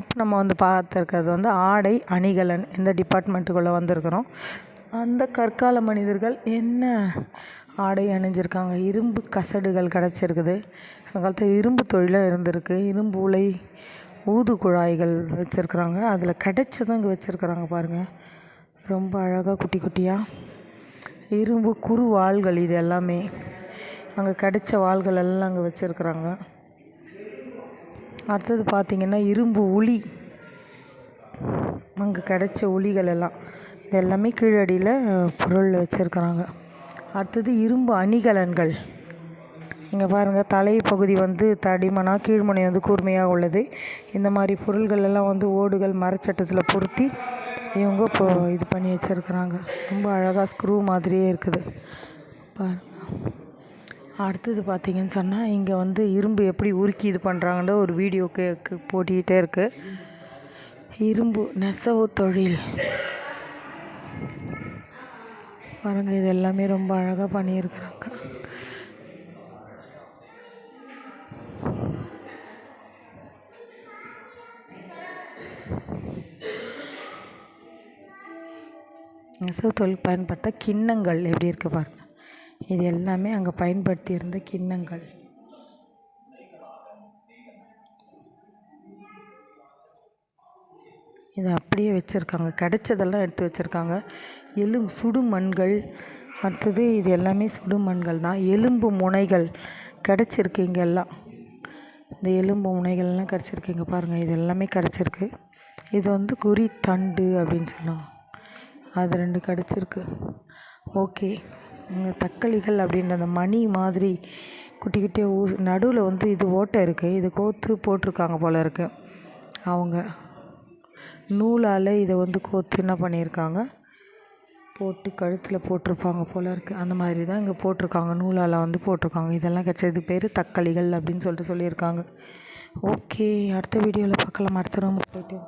இப்போ நம்ம வந்து பார்த்துருக்கிறது வந்து ஆடை அணிகலன் இந்த டிபார்ட்மெண்ட்டுக்குள்ளே வந்திருக்கிறோம். அந்த கற்கால மனிதர்கள் என்ன ஆடை அணிஞ்சிருக்காங்க. இரும்பு கசடுகள் கிடச்சிருக்குது. அந்த காலத்தில் இரும்பு தொழிலாக இருந்திருக்கு. இரும்பு உலை ஊது குழாய்கள் வச்சுருக்குறாங்க. அதில் கிடச்சதான் இங்கே வச்சுருக்குறாங்க பாருங்கள். ரொம்ப அழகாக குட்டி குட்டியாக இரும்பு குறு வாள்கள் இது எல்லாமே அங்கே கிடைச்ச வாள்கள் எல்லாம் அங்கே வச்சுருக்குறாங்க. அடுத்தது பார்த்திங்கன்னா இரும்பு உளி, அங்கே கிடைச்ச உளிகள் எல்லாம் இது எல்லாமே கீழடியில் பொருள் வச்சுருக்குறாங்க. அடுத்தது இரும்பு அணிகலன்கள். இங்கே பாருங்கள், தலை பகுதி வந்து தடிமனாக கீழ்முனை வந்து கூர்மையாக உள்ளது. இந்த மாதிரி பொருள்கள் எல்லாம் வந்து ஓடுகள் மரச்சட்டத்தில் பொருத்தி இவங்க இப்போ இது பண்ணி வச்சுருக்குறாங்க. ரொம்ப அழகாக ஸ்க்ரூ மாதிரியே இருக்குது பாருங்கள். அடுத்தது பார்த்திங்கன்னு சொன்னால் இங்கே வந்து இரும்பு எப்படி உருக்கி இது பண்ணுறாங்கன்ற ஒரு வீடியோக்கு போட்டிக்கிட்டே இருக்குது. இரும்பு நெசவு தொழில் பாருங்கள், இது எல்லாமே ரொம்ப அழகாக பண்ணியிருக்கிறாங்க. நெசவு தொழில் பயன்படுத்த கிண்ணங்கள் எப்படி இருக்குது பாருங்கள். இது எல்லாமே அங்கே பயன்படுத்தி இருந்த கிண்ணங்கள். இதை அப்படியே வச்சுருக்காங்க. கிடைச்சதெல்லாம் எடுத்து வச்சுருக்காங்க. சுடுமண்கள். அடுத்தது இது எல்லாமே சுடுமண்கள் தான். எலும்பு முனைகள் கிடச்சிருக்கு இங்கே எல்லாம். இந்த எலும்பு முனைகள்லாம் கிடச்சிருக்கு இங்கே பாருங்கள். இது எல்லாமே கிடச்சிருக்கு. இது வந்து குறி தண்டு அப்படின்னு சொல்லுவாங்க. அது 2 கிடச்சிருக்கு. ஓகே. இங்கே தக்களிகள் அப்படின்ற அந்த மணி மாதிரி குட்டி குட்டியாக நடுவில் வந்து இது ஓட்டை இருக்குது. இது கோத்து போட்டிருக்காங்க போல் இருக்குது. அவங்க நூலால் இதை வந்து கோத்து என்ன பண்ணியிருக்காங்க, போட்டு கழுத்தில் போட்டிருப்பாங்க போல் இருக்குது. அந்த மாதிரி தான் இங்கே போட்டிருக்காங்க. நூலால் வந்து போட்டிருக்காங்க. இதெல்லாம் கிடச்சது பேர் தக்களிகள் அப்படின்னு சொல்லியிருக்காங்க. ஓகே, அடுத்த வீடியோவில் பார்க்கலாம். அடுத்த ரூமுக்கு போய்ட்டு